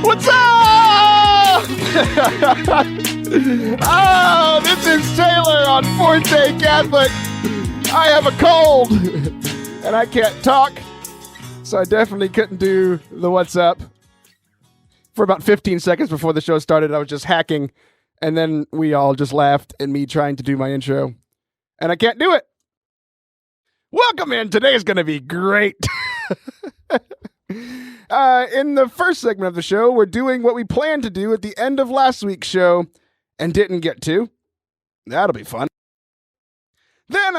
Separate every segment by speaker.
Speaker 1: What's up? Oh, this is Taylor on Forte Catholic. I have a cold and I can't talk, so I definitely couldn't do the what's up. For about 15 seconds before the show started, I was just hacking, and then we all just laughed at me trying to do my intro, and I can't do it. Welcome in. Today is going to be great. In the first segment of the show, we're doing what we planned to do at the end of last week's show and didn't get to. That'll be fun. Then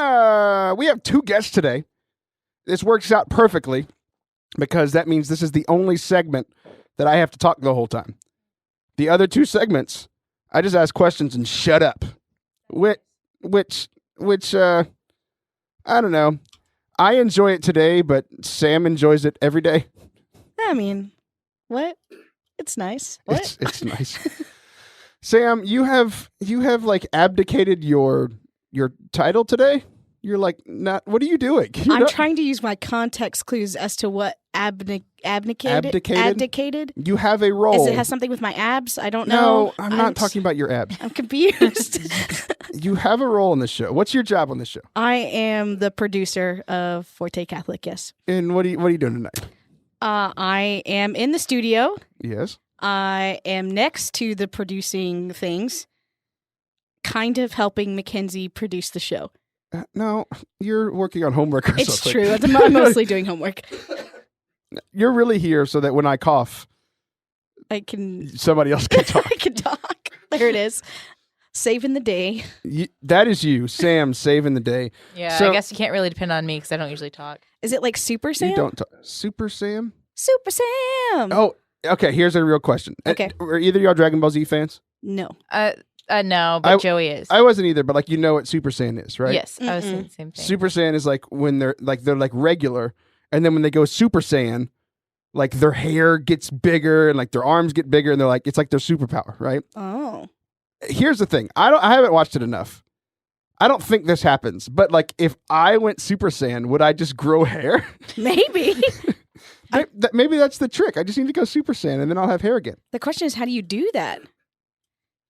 Speaker 1: we have two guests today. This works out perfectly because that means this is the only segment that I have to talk the whole time. The other two segments, I just ask questions and shut up. Which I don't know. I enjoy it today, but Sam enjoys it every day.
Speaker 2: I mean, what? It's nice. What?
Speaker 1: It's nice. Sam, you have like abdicated your title today. You're like not. What are you doing?
Speaker 2: I'm trying to use my context clues as to what abdicated.
Speaker 1: You have a role.
Speaker 2: It has something with my abs. I don't know.
Speaker 1: No, I'm not talking about your abs.
Speaker 2: I'm confused.
Speaker 1: You have a role in this show. What's your job on this show?
Speaker 2: I am the producer of Forte Catholic. Yes.
Speaker 1: And what are you doing tonight?
Speaker 2: I am in the studio.
Speaker 1: Yes.
Speaker 2: I am next to the producing things, kind of helping Mackenzie produce the show.
Speaker 1: No, you're working on homework or
Speaker 2: it's
Speaker 1: something.
Speaker 2: It's true. I'm mostly doing homework.
Speaker 1: You're really here so that when I cough, somebody else can talk.
Speaker 2: I can talk. There it is. Saving the day.
Speaker 1: That is you, Sam, saving the day.
Speaker 3: Yeah, so, I guess you can't really depend on me because I don't usually talk.
Speaker 2: Is it like Super Sam?
Speaker 1: You don't talk. Super Sam?
Speaker 2: Super Sam!
Speaker 1: Oh, okay, here's a real question.
Speaker 2: Okay.
Speaker 1: Are either of y'all Dragon Ball Z fans?
Speaker 2: No.
Speaker 3: No, but Joey is.
Speaker 1: I wasn't either, but like you know what Super Saiyan is, right?
Speaker 3: Yes, I was saying the same thing.
Speaker 1: Super Saiyan is like when they're like regular, and then when they go Super Saiyan, like their hair gets bigger and like their arms get bigger, and they're like it's like their superpower, right?
Speaker 2: Oh.
Speaker 1: Here's the thing. I haven't watched it enough. I don't think this happens, but like if I went Super Saiyan, would I just grow hair?
Speaker 2: Maybe.
Speaker 1: Maybe that's the trick. I just need to go Super Saiyan, and then I'll have hair again.
Speaker 2: The question is, how do you do that?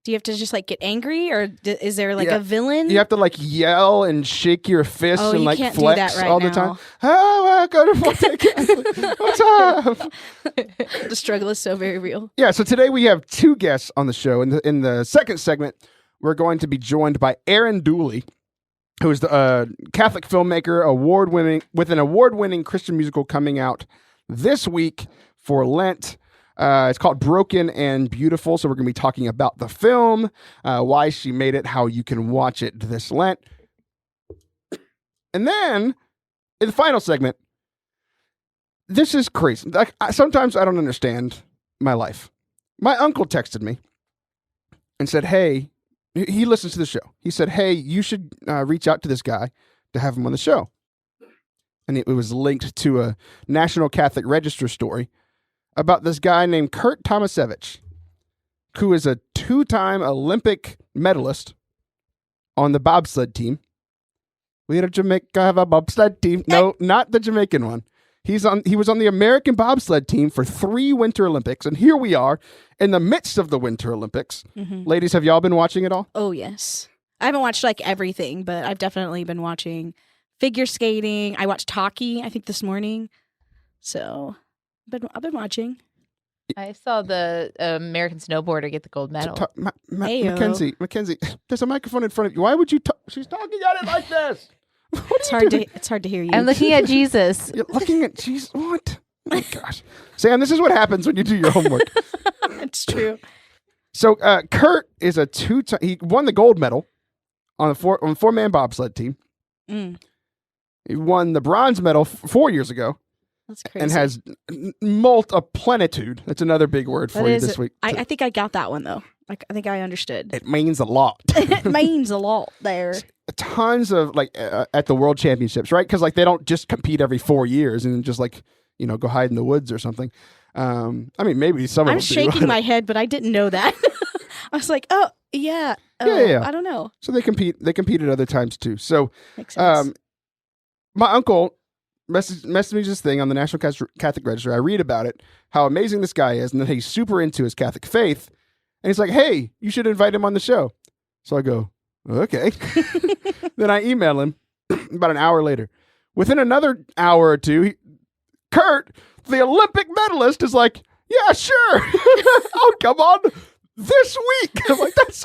Speaker 2: Do you have to just like get angry, or is there like a villain?
Speaker 1: You have to like yell and shake your fists and like flex all the time. Oh, welcome to Forte Catholic. What's up?
Speaker 2: The struggle is so very real.
Speaker 1: Yeah. So today we have two guests on the show. In the second segment, we're going to be joined by Aaron Dooley, who is the Catholic filmmaker, with an award-winning Christian musical coming out this week for Lent. It's called Broken and Beautiful, so we're going to be talking about the film, why she made it, how you can watch it this Lent. And then, in the final segment, this is crazy. Like, sometimes I don't understand my life. My uncle texted me and said, hey, he listens to the show. He said, hey, you should reach out to this guy to have him on the show. And it was linked to a National Catholic Register story about this guy named Curt Tomasevicz, who is a 2-time Olympic medalist on the bobsled team. We at Jamaica have a bobsled team. No, not the Jamaican one. He was on the American bobsled team for 3 Winter Olympics, and here we are in the midst of the Winter Olympics. Mm-hmm. Ladies, have y'all been watching it all?
Speaker 2: Oh, yes. I haven't watched like everything, but I've definitely been watching figure skating. I watched hockey, I think, this morning. So I've been watching.
Speaker 3: I saw the American snowboarder get the gold medal.
Speaker 1: Mackenzie, there's a microphone in front of you. Why would you talk? She's talking at it like this.
Speaker 2: It's hard to hear you.
Speaker 3: I'm looking at Jesus.
Speaker 1: You're looking at Jesus. What? Oh my gosh. Sam, this is what happens when you do your homework.
Speaker 2: It's true.
Speaker 1: So Curt is a 2-time. He won the gold medal on the 4-man bobsled team. Mm. He won the bronze medal 4 years ago.
Speaker 2: That's crazy.
Speaker 1: And has multiplenitude. That's another big word for you this week.
Speaker 2: I think I got that one, though. I think I understood.
Speaker 1: It means a lot.
Speaker 2: It means a lot there.
Speaker 1: Tons of, like, at the World Championships, right? Because, like, they don't just compete every 4 years and just, like, go hide in the woods or something. I mean, maybe some of them
Speaker 2: I'm shaking my head, but I didn't know that. I was like, oh, yeah.
Speaker 1: Yeah.
Speaker 2: I don't know.
Speaker 1: So they compete at other times, too. So
Speaker 2: makes sense.
Speaker 1: My uncle messaged me this thing on the National Catholic Register. I read about it, how amazing this guy is, and that he's super into his Catholic faith. And he's like, hey, you should invite him on the show. So I go, okay. Then I email him about an hour later. Within another hour or two, Curt, the Olympic medalist, is like, yeah, sure. I'll come on this week. I'm like, that's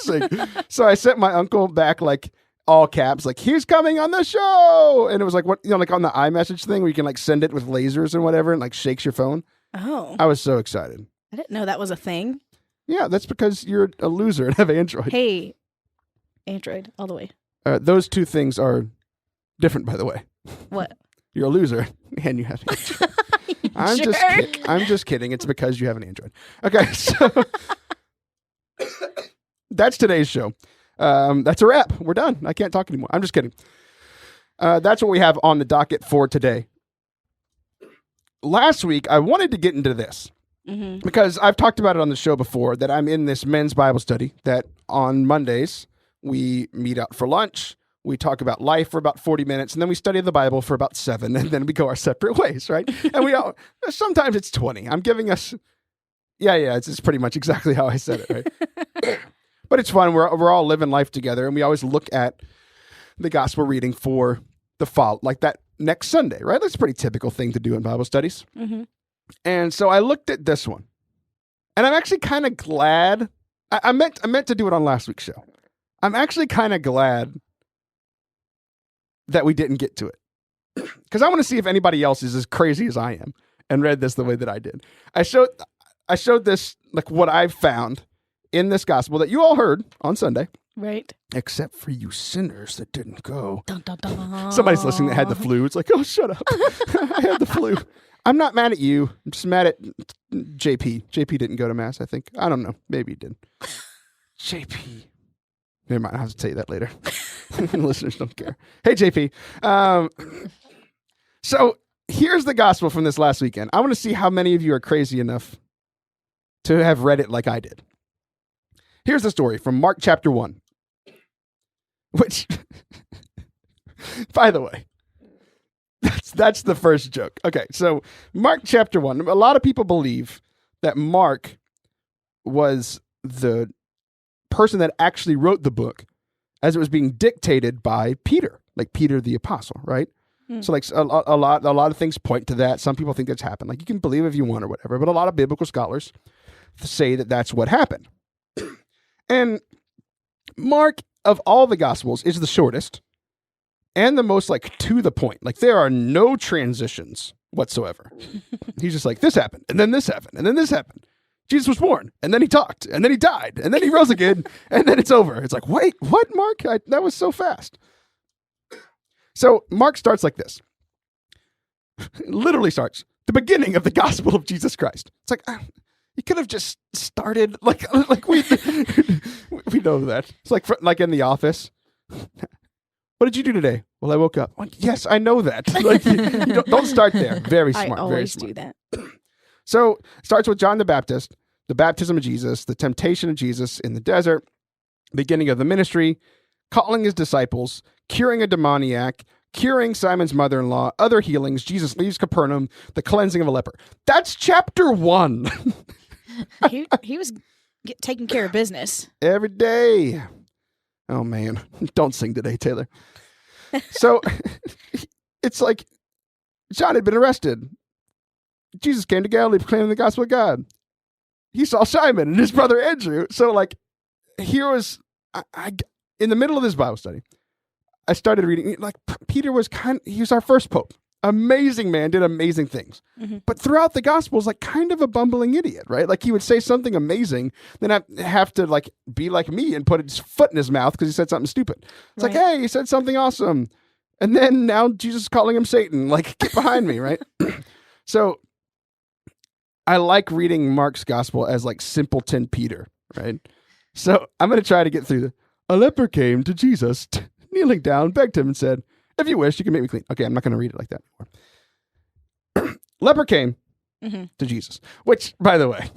Speaker 1: amazing. So I sent my uncle back, like, all caps, like, he's coming on the show. And it was like, what, like on the iMessage thing where you can like send it with lasers and whatever and like shakes your phone.
Speaker 2: Oh.
Speaker 1: I was so excited.
Speaker 2: I didn't know that was a thing.
Speaker 1: Yeah, that's because you're a loser and have Android.
Speaker 2: Hey, Android, all the way.
Speaker 1: Those two things are different, by the way.
Speaker 2: What?
Speaker 1: You're a loser and you have Android. I'm just kidding. It's because you have an Android. Okay, so that's today's show. That's a wrap. We're done. I can't talk anymore. I'm just kidding. That's what we have on the docket for today. Last week, I wanted to get into this because I've talked about it on the show before that I'm in this men's Bible study that on Mondays we meet out for lunch. We talk about life for about 40 minutes, and then we study the Bible for about 7, and then we go our separate ways, right? And we all, sometimes it's 20. I'm giving us, it's pretty much exactly how I said it, right? But it's fun. We're all living life together, and we always look at the gospel reading for the fall, like that next Sunday, right? That's a pretty typical thing to do in Bible studies. Mm-hmm. And so I looked at this one, and I'm actually kind of glad. I meant to do it on last week's show. I'm actually kind of glad that we didn't get to it, because I want to see if anybody else is as crazy as I am and read this the way that I did. I showed this, like, what I've found in this gospel that you all heard on Sunday.
Speaker 2: Right.
Speaker 1: Except for you sinners that didn't go.
Speaker 2: Dun, dun, dun.
Speaker 1: Somebody's listening that had the flu. It's like, oh, shut up. I had the flu. I'm not mad at you. I'm just mad at JP. JP didn't go to Mass, I think. I don't know. Maybe he did. JP. Never mind. I'll have to tell you that later. Listeners don't care. Hey, JP. So here's the gospel from this last weekend. I want to see how many of you are crazy enough to have read it like I did. Here's the story from Mark chapter 1, which, by the way, that's the first joke. Okay, so Mark chapter 1. A lot of people believe that Mark was the person that actually wrote the book as it was being dictated by Peter, like Peter the apostle, right? So like a lot of things point to that. Some people think that's happened. Like, you can believe if you want or whatever, but a lot of biblical scholars say that that's what happened. And Mark, of all the gospels, is the shortest and the most, like, to the point. Like, there are no transitions whatsoever. He's just like, this happened, and then this happened, and then this happened. Jesus was born, and then he talked, and then he died, and then he rose again, and then it's over. It's like, wait, what, Mark? That was so fast. So Mark starts like this. It literally starts, the beginning of the gospel of Jesus Christ. It's like, you could have just started, like we know that. It's like in The Office. What did you do today? Well, I woke up. Well, yes, I know that. Like, you don't start there. Very smart.
Speaker 2: I always
Speaker 1: very smart.
Speaker 2: do that.
Speaker 1: So it starts with John the Baptist, the baptism of Jesus, the temptation of Jesus in the desert, beginning of the ministry, calling his disciples, curing a demoniac, curing Simon's mother-in-law, other healings, Jesus leaves Capernaum, the cleansing of a leper. That's chapter 1.
Speaker 2: he was taking care of business.
Speaker 1: Every day. Oh, man. Don't sing today, Taylor. So it's like John had been arrested. Jesus came to Galilee proclaiming the gospel of God. He saw Simon and his brother Andrew. So, like, here was, I in the middle of this Bible study, I started reading, like, Peter was he was our first pope. Amazing man, did amazing things. Mm-hmm. But throughout the Gospels, like, kind of a bumbling idiot, right? Like, he would say something amazing, then I have to, like, be like me and put his foot in his mouth because he said something stupid. It's right. Like, hey, he said something awesome. And then now Jesus is calling him Satan. Like, get behind me, right? So I like reading Mark's Gospel as, like, simpleton Peter, right? So I'm going to try to get through a leper came to Jesus, kneeling down, begged him and said, if you wish, you can make me clean. Okay, I'm not going to read it like that anymore. Leper came to Jesus, which, by the way,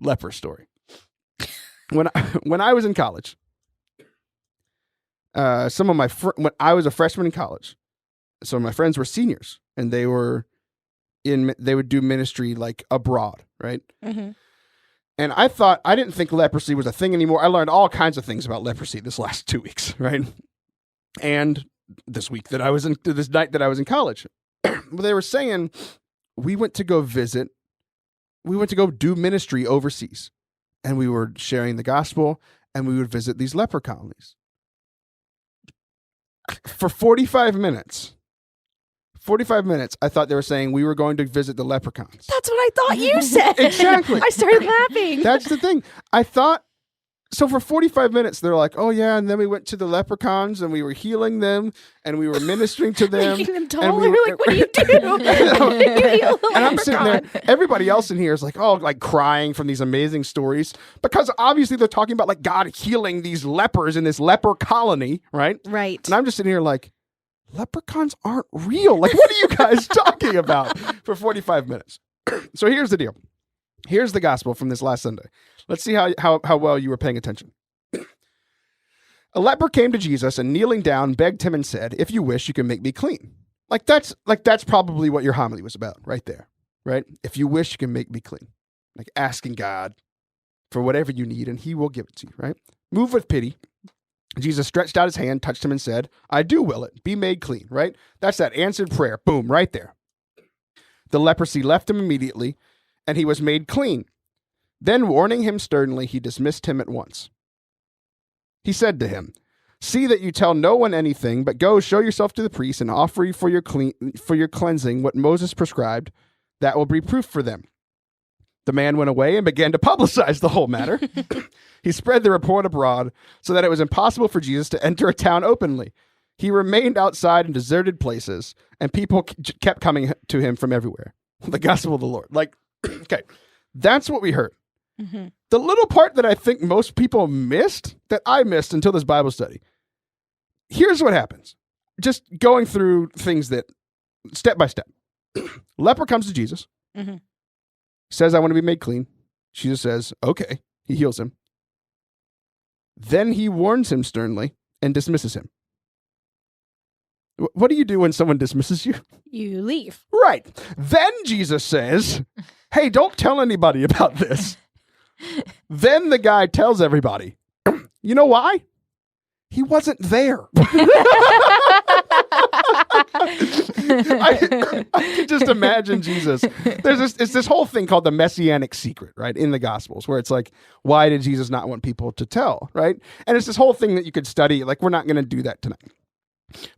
Speaker 1: leper story. When I was in college, when I was a freshman in college, So my friends were seniors, and they would do ministry like abroad, right?
Speaker 2: Mm-hmm.
Speaker 1: And I didn't think leprosy was a thing anymore. I learned all kinds of things about leprosy this last 2 weeks, right? And this night that I was in college. They were saying we went to go do ministry overseas, and we were sharing the gospel, and we would visit these leper colonies. For 45 minutes, I thought they were saying we were going to visit the leprechauns.
Speaker 2: That's what I thought you said.
Speaker 1: Exactly.
Speaker 2: I started laughing.
Speaker 1: That's the thing. I thought, so for 45 minutes, they're like, oh yeah, and then we went to the leprechauns, and we were healing them, and we were ministering to them.
Speaker 2: Making them tall. We're like, what do you do? You heal a
Speaker 1: And I'm sitting there,
Speaker 2: leprechaun.
Speaker 1: everybody else in here is like, oh, like crying from these amazing stories, because obviously they're talking about like God healing these lepers in this leper colony, right?
Speaker 2: Right.
Speaker 1: And I'm just sitting here like, leprechauns aren't real. Like, what are you guys talking about for 45 minutes? So here's the deal. Here's the gospel from this last Sunday. Let's see how well you were paying attention. A leper came to Jesus and, kneeling down, begged him and said, if you wish, you can make me clean. That's probably what your homily was about right there, right? If you wish, you can make me clean. Like asking God for whatever you need, and he will give it to you, right? Moved with pity, Jesus stretched out his hand, touched him, and said, I do will it. Be made clean, right? That's that answered prayer. Boom, right there. The leprosy left him immediately, and he was made clean. Then, warning him sternly, he dismissed him at once. He said to him, see that you tell no one anything, but go show yourself to the priest and offer for your cleansing what Moses prescribed. That will be proof for them. The man went away and began to publicize the whole matter. He spread the report abroad so that it was impossible for Jesus to enter a town openly. He remained outside in deserted places, and people kept coming to him from everywhere. The gospel of the Lord. Like, okay, that's what we heard.
Speaker 2: Mm-hmm.
Speaker 1: The little part that I think most people missed, that I missed until this Bible study. Here's what happens. Just going through things that, step by step. Leper comes to Jesus.
Speaker 2: Mm-hmm.
Speaker 1: Says, I want to be made clean. Jesus says, okay. He heals him. Then he warns him sternly and dismisses him. What do you do when someone dismisses you?
Speaker 2: You leave.
Speaker 1: Right. Then Jesus says, hey, don't tell anybody about this. Then the guy tells everybody. You know why? He wasn't there. I can just imagine Jesus. It's this whole thing called the messianic secret, right? In the Gospels, where it's like, why did Jesus not want people to tell, right? And it's this whole thing that you could study. Like, we're not going to do that tonight.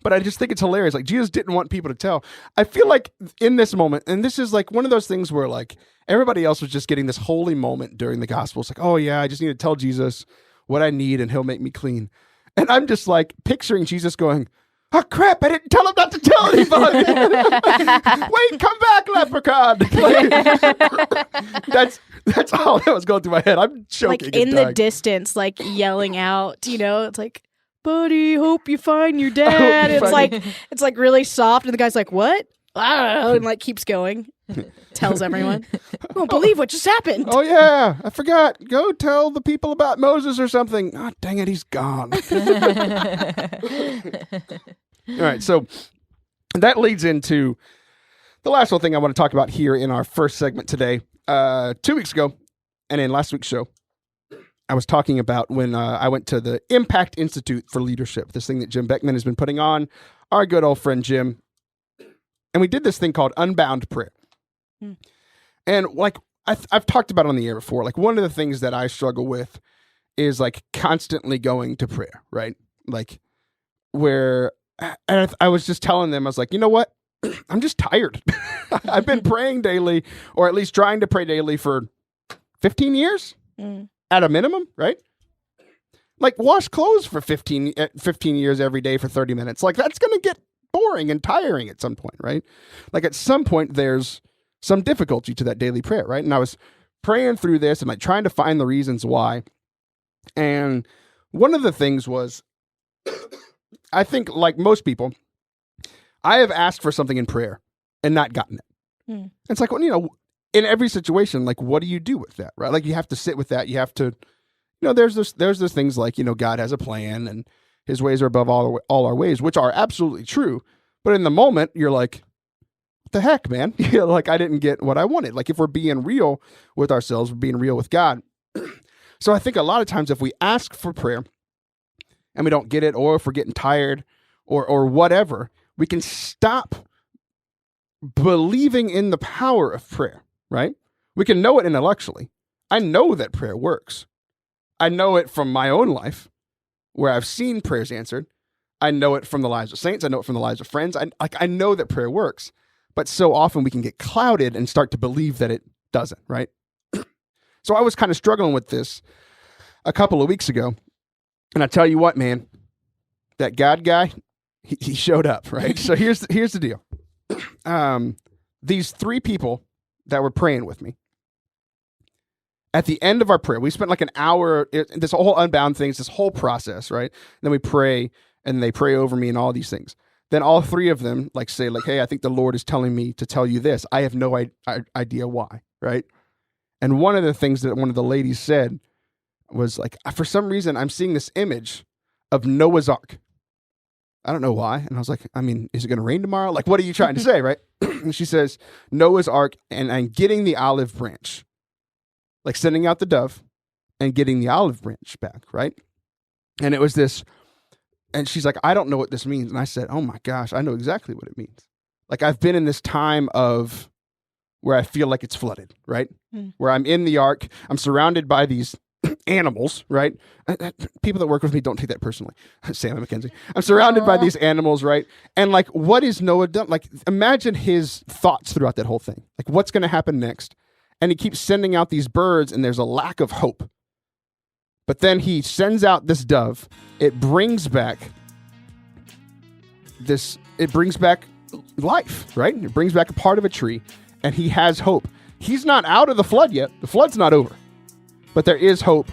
Speaker 1: But I just think it's hilarious. Like, Jesus didn't want people to tell. I feel like in this moment, and this is like one of those things where like everybody else was just getting this holy moment during the Gospels. Like, oh yeah, I just need to tell Jesus what I need and he'll make me clean. And I'm just like picturing Jesus going, oh crap, I didn't tell him not to tell anybody. Wait, come back, leprechaun. That's all that was going through my head. I'm choking.
Speaker 2: Like in the distance, like yelling out, it's like, buddy, hope you find your dad. It's like really soft, and the guy's like, what? I don't know, and like keeps going. Tells everyone. You won't believe what just happened.
Speaker 1: Oh yeah, I forgot. Go tell the people about Moses or something. Oh dang it, he's gone. All right, so that leads into the last little thing I want to talk about here in our first segment today. 2 weeks ago, and in last week's show, I was talking about when I went to the Impact Institute for Leadership, this thing that Jim Beckman has been putting on, our good old friend Jim. And we did this thing called Unbound Prayer. And like I've talked about it on the air before, like one of the things that I struggle with is like constantly going to prayer, right? Like where, and I was just telling them, I was like, you know what? I'm just tired. I've been praying daily, or at least trying to pray daily for 15 years at a minimum, right? Like wash clothes for 15 years every day for 30 minutes. Like that's going to get boring and tiring at some point, right? Like at some point there's some difficulty to that daily prayer, right? And I was praying through this and like trying to find the reasons why. And one of the things was, I think like most people, I have asked for something in prayer and not gotten it. It's like, well, in every situation, like what do you do with that, right? Like you have to sit with that. You have to, there's those things like, God has a plan and his ways are above all our ways, which are absolutely true. But in the moment, you're like, what the heck, man? Like, I didn't get what I wanted. Like, if we're being real with ourselves, we're being real with God. So I think a lot of times if we ask for prayer and we don't get it, or if we're getting tired or whatever, we can stop believing in the power of prayer, right? We can know it intellectually. I know that prayer works. I know it from my own life where I've seen prayers answered. I know it from the lives of saints. I know it from the lives of friends. I know that prayer works, but so often we can get clouded and start to believe that it doesn't, right? So I was kind of struggling with this a couple of weeks ago. And I tell you what, man, that God guy, he showed up, right? So here's the deal. These 3 people that were praying with me, at the end of our prayer, we spent like an hour, this whole Unbound things, this whole process, right? And then we pray, and they pray over me and all these things. Then all 3 of them like say like, hey, I think the Lord is telling me to tell you this. I have no idea why, right? And one of the things that one of the ladies said was like, for some reason, I'm seeing this image of Noah's Ark. I don't know why. And I was like, I mean, is it going to rain tomorrow? Like, what are you trying to say, right? And she says, Noah's Ark, and I'm getting the olive branch. Like sending out the dove and getting the olive branch back, right? And it was this, and she's like, I don't know what this means. And I said, oh my gosh, I know exactly what it means. Like, I've been in this time of where I feel like it's flooded, right? Where I'm in the ark, I'm surrounded by these animals, right? People that work with me don't take that personally. Sam and Mackenzie. I'm surrounded by these animals, right? And like, what is Noah done? Like, imagine his thoughts throughout that whole thing. Like, what's going to happen next? And he keeps sending out these birds, and there's a lack of hope. But then he sends out this dove. It brings back life, right? It brings back a part of a tree, and he has hope. He's not out of the flood yet. The flood's not over. But there is hope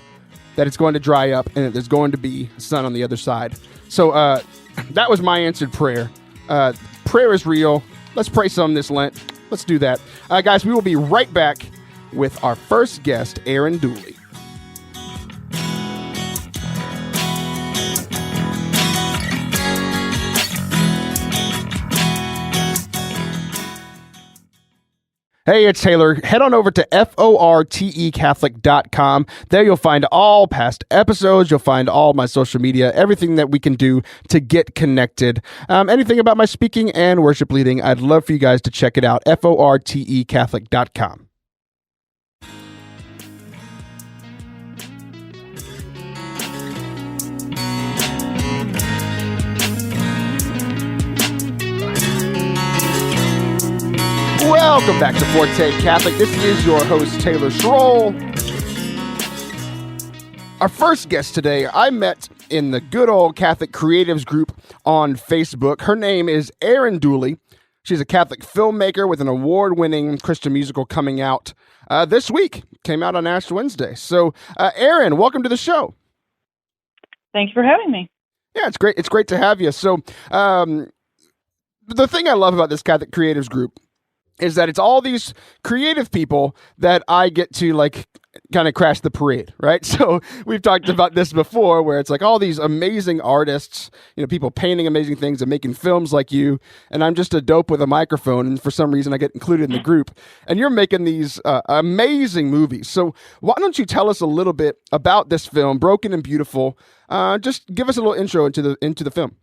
Speaker 1: that it's going to dry up and that there's going to be sun on the other side. So that was my answered prayer. Prayer is real. Let's pray some this Lent. Let's do that. Guys, we will be right back with our first guest, Aaron Dooley. Hey, it's Taylor. Head on over to fortecatholic.com. There you'll find all past episodes. You'll find all my social media, everything that we can do to get connected. Anything about my speaking and worship leading, I'd love for you guys to check it out. fortecatholic.com. Welcome back to Forte Catholic. This is your host, Taylor Schroll. Our first guest today, I met in the good old Catholic Creatives group on Facebook. Her name is Aaron Dooley. She's a Catholic filmmaker with an award-winning Christian musical coming out this week. Came out on Ash Wednesday. So, Aaron, welcome to the show.
Speaker 4: Thanks for having me.
Speaker 1: Yeah, it's great. It's great to have you. So, the thing I love about this Catholic Creatives group is that it's all these creative people that I get to like kind of crash the parade, right? So we've talked about this before where it's like all these amazing artists, you know, people painting amazing things and making films like you. And I'm just a dope with a microphone. And for some reason I get included in the group and you're making these amazing movies. So why don't you tell us a little bit about this film, Broken and Beautiful? Just give us a little intro into the film.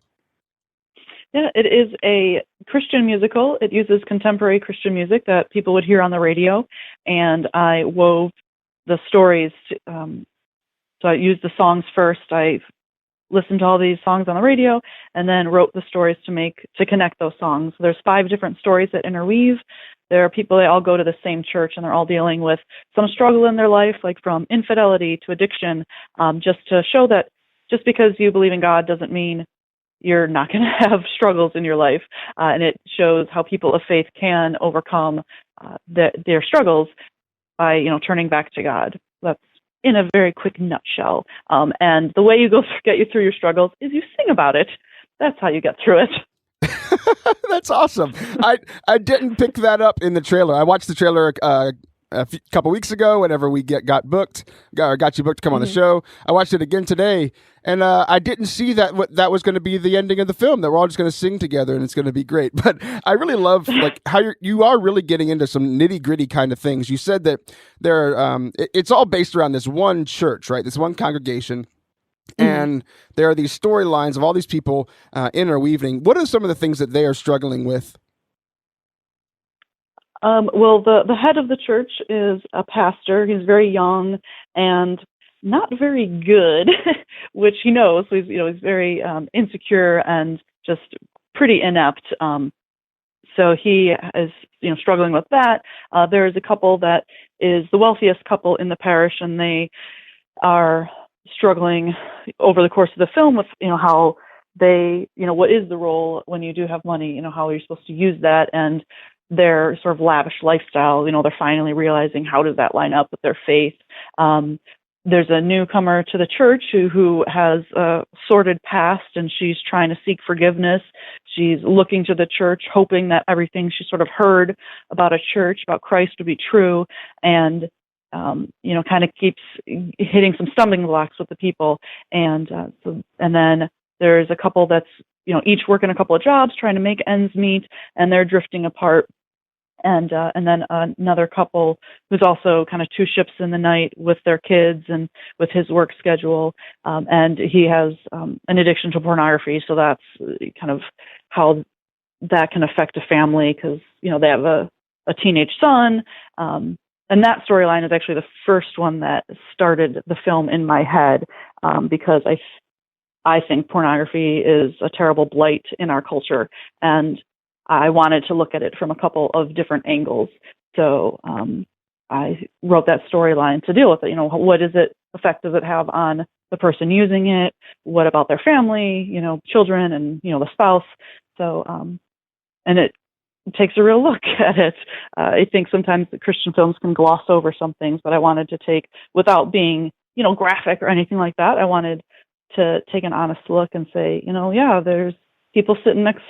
Speaker 4: Yeah, it is a Christian musical. It uses contemporary Christian music that people would hear on the radio, and I wove the stories. So I used the songs first. I listened to all these songs on the radio, and then wrote the stories to connect those songs. There's 5 different stories that interweave. There are people that all go to the same church, and they're all dealing with some struggle in their life, like from infidelity to addiction, just to show that just because you believe in God doesn't mean you're not going to have struggles in your life. And it shows how people of faith can overcome their struggles by, turning back to God. That's in a very quick nutshell. And the way you get you through your struggles is you sing about it. That's how you get through it.
Speaker 1: That's awesome. I didn't pick that up in the trailer. I watched the trailer couple weeks ago, whenever we got you booked to come on the show. I watched it again today, and I didn't see that that was going to be the ending of the film, that we're all just going to sing together and it's going to be great. But I really love like how you are really getting into some nitty gritty kind of things. You said that it's all based around this one church, right? This one congregation. And there are these storylines of all these people interweaving. What are some of the things that they are struggling with?
Speaker 4: Well, the head of the church is a pastor. He's very young and not very good, which he knows. He's very insecure and just pretty inept. So he is struggling with that. There is a couple that is the wealthiest couple in the parish, and they are struggling over the course of the film with how they what is the role when you do have money, how are you supposed to use that, and their sort of lavish lifestyle. They're finally realizing, how does that line up with their faith. There's a newcomer to the church who has a sordid past, and she's trying to seek forgiveness. She's looking to the church, hoping that everything she sort of heard about a church, about Christ, would be true, and kind of keeps hitting some stumbling blocks with the people. And then there's a couple that's, each working a couple of jobs, trying to make ends meet, and they're drifting apart. And then another couple who's also kind of two ships in the night with their kids and with his work schedule. And he has an addiction to pornography. So that's kind of how that can affect a family, because, they have a teenage son. And that storyline is actually the first one that started the film in my head, because I think pornography is a terrible blight in our culture, and I wanted to look at it from a couple of different angles. So I wrote that storyline to deal with it. What effect does it have on the person using it? What about their family, children and, the spouse? So, and it takes a real look at it. I think sometimes the Christian films can gloss over some things, but I wanted to take, without being, graphic or anything like that, I wanted to take an honest look and say, there's people sitting next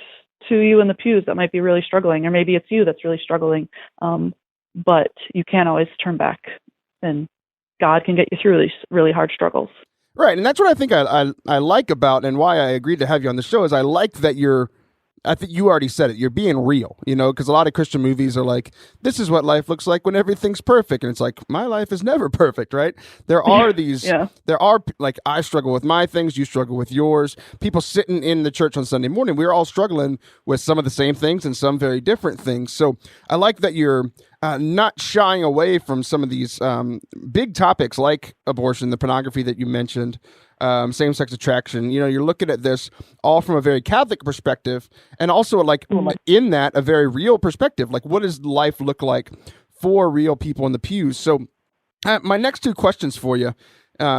Speaker 4: to you in the pews that might be really struggling, or maybe it's you that's really struggling. But you can't always turn back, and God can get you through these really hard struggles.
Speaker 1: Right. And that's what I think I like about, and why I agreed to have you on the show, is I like that I think you already said it. You're being real, because a lot of Christian movies are like, this is what life looks like when everything's perfect. And it's like, my life is never perfect, right? There are these, like, I struggle with my things, you struggle with yours. People sitting in the church on Sunday morning, we're all struggling with some of the same things and some very different things. So I like that you're not shying away from some of these big topics like abortion, the pornography that you mentioned, same-sex attraction. You're looking at this all from a very Catholic perspective, and also like in that a very real perspective. Like, what does life look like for real people in the pews? So my next two questions for you,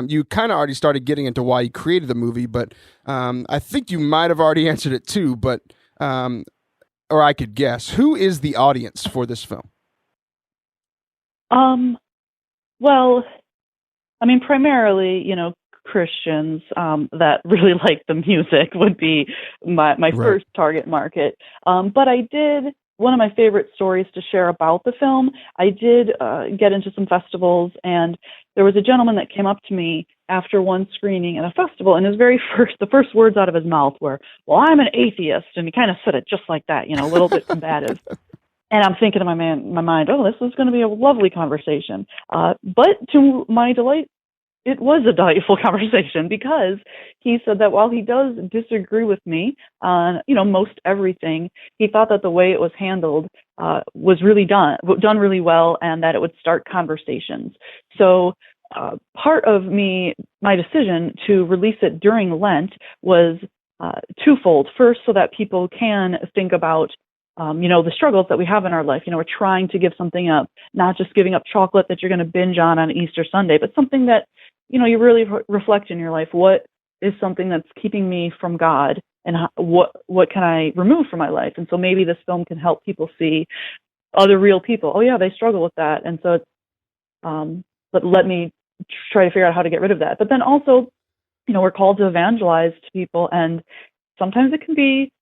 Speaker 1: you kind of already started getting into why you created the movie, but I think you might have already answered it too, but or I could guess. Who is the audience for this film?
Speaker 4: Well, I mean, primarily, Christians that really like the music would be my first target market. But I did, one of my favorite stories to share about the film, I did get into some festivals, and there was a gentleman that came up to me after one screening at a festival, and the first words out of his mouth were, "Well, I'm an atheist," and he kind of said it just like that, a little bit combative. And I'm thinking in my mind, oh, this is going to be a lovely conversation. But to my delight, it was a delightful conversation, because he said that while he does disagree with me on, most everything, he thought that the way it was handled was really done really well, and that it would start conversations. So part of my decision to release it during Lent was twofold. First, so that people can think about the struggles that we have in our life. We're trying to give something up, not just giving up chocolate that you're going to binge on Easter Sunday, but something that, you really reflect in your life. What is something that's keeping me from God, and what can I remove from my life? And so maybe this film can help people see other real people. Oh yeah, they struggle with that. And so, but let me try to figure out how to get rid of that. But then also, we're called to evangelize to people, and sometimes it can be,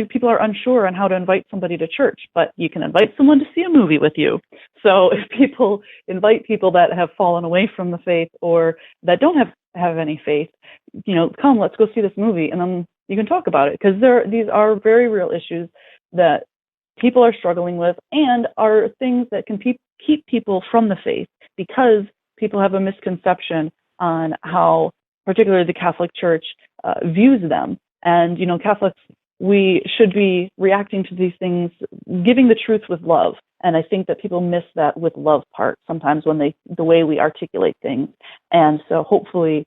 Speaker 4: people are unsure on how to invite somebody to church, but you can invite someone to see a movie with you. So if people invite people that have fallen away from the faith or that don't have any faith, come, let's go see this movie, and then you can talk about it, because these are very real issues that people are struggling with, and are things that can keep people from the faith, because people have a misconception on how particularly the Catholic Church views them. And, Catholics, we should be reacting to these things, giving the truth with love. And I think that people miss that with love part sometimes the way we articulate things. And so hopefully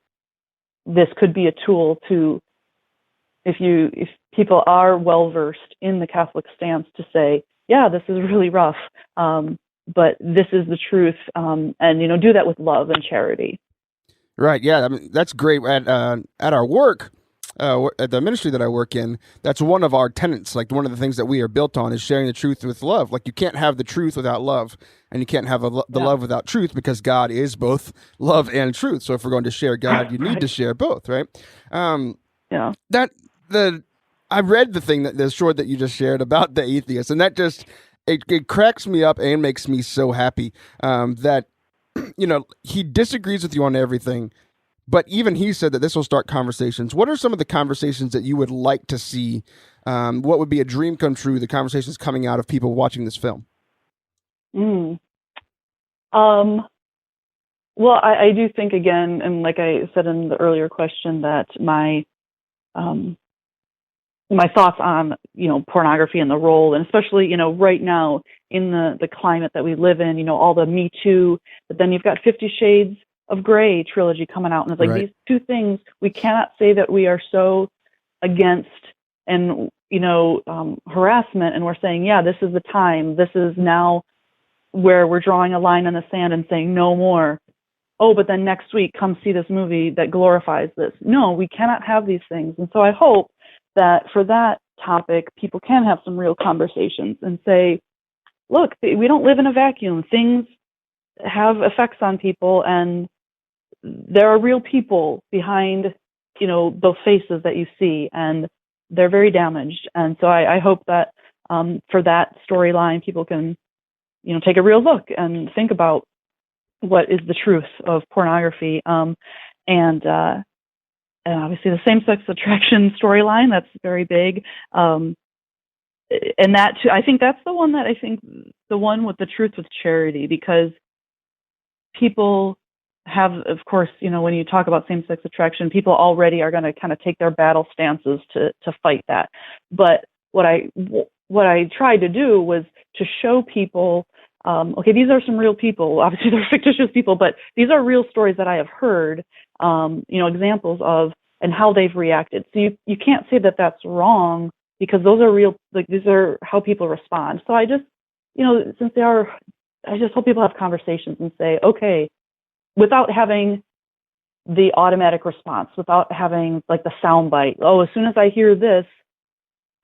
Speaker 4: this could be a tool to, if people are well-versed in the Catholic stance, to say, yeah, this is really rough, but this is the truth, and, do that with love and charity.
Speaker 1: Right. Yeah. I mean, that's great. At our work, at the ministry that I work in, that's one of our tenets. Like, one of the things that we are built on is sharing the truth with love. Like, you can't have the truth without love, and you can't have the love without truth, because God is both love and truth. So if we're going to share God, you need to share both, right?
Speaker 4: Yeah.
Speaker 1: I read the thing the short that you just shared about the atheist, and that just it cracks me up and makes me so happy that he disagrees with you on everything. But even he said that this will start conversations. What are some of the conversations that you would like to see? What would be a dream come true, the conversations coming out of people watching this film?
Speaker 4: Well, I do think, again, and like I said in the earlier question, that my thoughts on, pornography and the role, and especially, right now in the climate that we live in, all the Me Too, but then you've got 50 Shades of Grey trilogy coming out. And it's like,
Speaker 1: right.
Speaker 4: These two things, we cannot say that we are so against and, harassment. And we're saying, yeah, this is the time. This is now where we're drawing a line in the sand and saying no more. Oh, but then next week, come see this movie that glorifies this. No, we cannot have these things. And so I hope that for that topic, people can have some real conversations and say, look, we don't live in a vacuum. Things have effects on people, and there are real people behind, those faces that you see, and they're very damaged. And so I hope that for that storyline, people can, take a real look and think about what is the truth of pornography. And obviously the same-sex attraction storyline, that's very big. And that too, I think that's the one the one with the truth with charity, because people have, of course, when you talk about same-sex attraction, people already are going to kind of take their battle stances to fight that. But what I tried to do was to show people, okay, these are some real people. Obviously, they're fictitious people, but these are real stories that I have heard, examples of, and how they've reacted. So you can't say that that's wrong, because those are real, like, these are how people respond. So I just, since they are, I just hope people have conversations and say, okay, without having the automatic response, without having like the soundbite. Oh, as soon as I hear this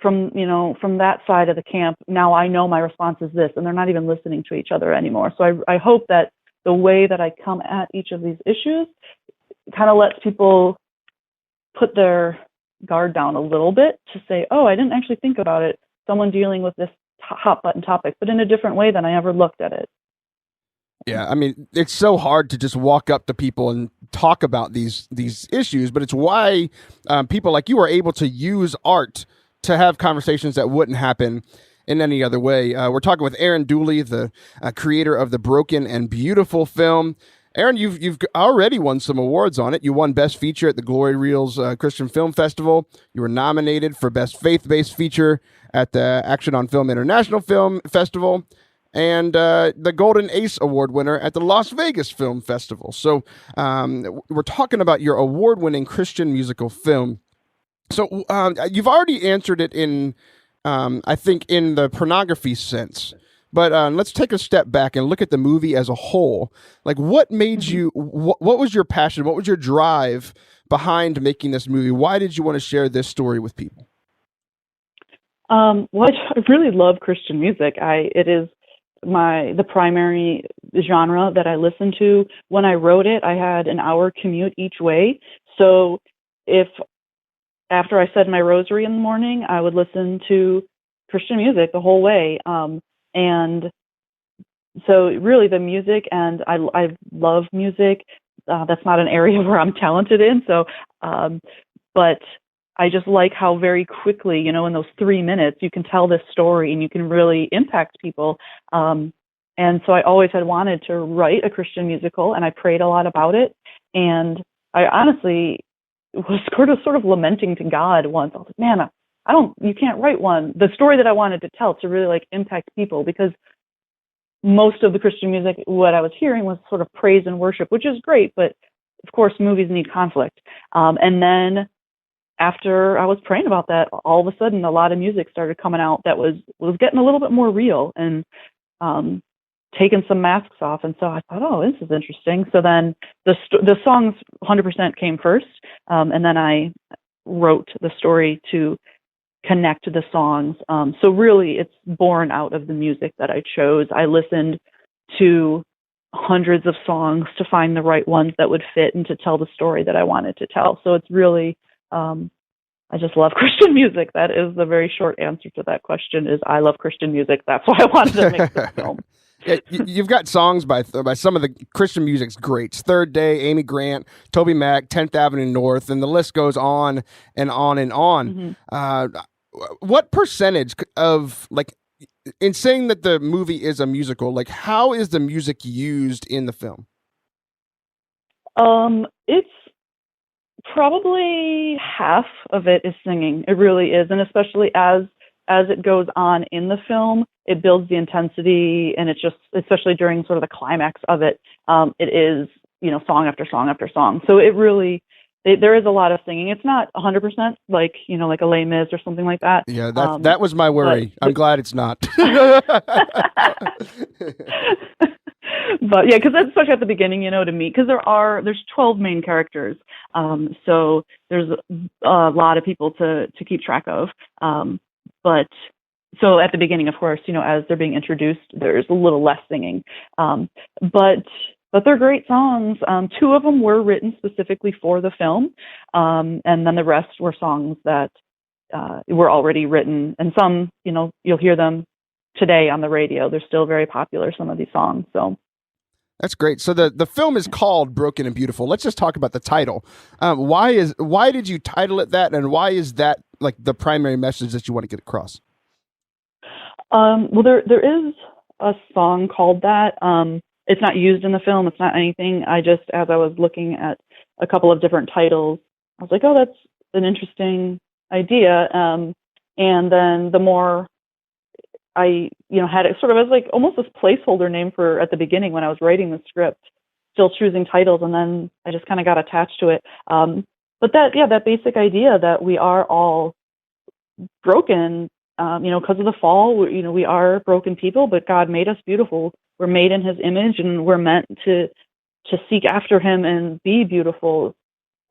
Speaker 4: from that side of the camp, now I know my response is this, and they're not even listening to each other anymore. So I hope that the way that I come at each of these issues kind of lets people put their guard down a little bit to say, oh, I didn't actually think about it. Someone dealing with this hot button topic, but in a different way than I ever looked at it.
Speaker 1: Yeah, I mean, it's so hard to just walk up to people and talk about these issues, but it's why people like you are able to use art to have conversations that wouldn't happen in any other way. We're talking with Aaron Dooley, the creator of the Broken and Beautiful film. Aaron, you've already won some awards on it. You won Best Feature at the Glory Reels Christian Film Festival. You were nominated for Best Faith-Based Feature at the Action on Film International Film Festival, and the Golden Ace Award winner at the Las Vegas Film Festival. So we're talking about your award-winning Christian musical film. So you've already answered it in, I think, in the pornography sense. But let's take a step back and look at the movie as a whole. Like, what made you, what was your passion? What was your drive behind making this movie? Why did you want to share this story with people?
Speaker 4: Well, I really love Christian music. It is the primary genre that I listen to. When I wrote it, I had an hour commute each way. So if after I said my rosary in the morning, I would listen to Christian music the whole way. And so really the music, and I love music. That's not an area where I'm talented in. So, but I just like how very quickly, you know, in those 3 minutes, you can tell this story and you can really impact people. And so I always had wanted to write a Christian musical, and I prayed a lot about it. And I honestly was sort of lamenting to God once. I was like, man, you can't write the story that I wanted to tell to really like impact people, because most of the Christian music, what I was hearing was sort of praise and worship, which is great, but of course movies need conflict. And then after I was praying about that, all of a sudden a lot of music started coming out that was getting a little bit more real and taking some masks off. And so I thought, oh, this is interesting. So then the songs 100% came first, and then I wrote the story to connect the songs. So really it's born out of the music that I chose. I listened to hundreds of songs to find the right ones that would fit and to tell the story that I wanted to tell. So it's really, I just love Christian music. That is the very short answer to that question, is I love Christian music. That's why I wanted to make this film.
Speaker 1: Yeah, you've got songs by some of the Christian music's greats: Third Day, Amy Grant, Toby Mac, 10th Avenue North, and the list goes on and on and on. Mm-hmm. What percentage of, like, in saying that the movie is a musical, like, how is the music used in the film?
Speaker 4: It's probably half of it is singing. It really is, and especially as it goes on in the film, it builds the intensity, and it's just, especially during sort of the climax of it, it is, you know, song after song after song. So it really, there is a lot of singing. It's not 100% like, you know, like a Les Mis or something like that.
Speaker 1: Yeah, that was my worry. I'm glad it's not.
Speaker 4: But yeah, because that's especially at the beginning, you know, to me, because there's 12 main characters, so there's a lot of people to keep track of. But so at the beginning, of course, you know, as they're being introduced, there's a little less singing. But they're great songs. 2 of them were written specifically for the film, and then the rest were songs that were already written. And some, you know, you'll hear them today on the radio. They're still very popular, some of these songs. So
Speaker 1: that's great. So the film is called Broken and Beautiful. Let's just talk about the title. Why did you title it that, and why is that like the primary message that you want to get across?
Speaker 4: Well, there is a song called that. It's not used in the film. It's not anything. As I was looking at a couple of different titles, I was like, oh, that's an interesting idea. And then the more I, you know, had it sort of as like almost this placeholder name for at the beginning when I was writing the script, still choosing titles, and then I just kind of got attached to it. But that basic idea that we are all broken, you know, because of the fall, we are broken people, but God made us beautiful. We're made in His image, and we're meant to seek after Him and be beautiful.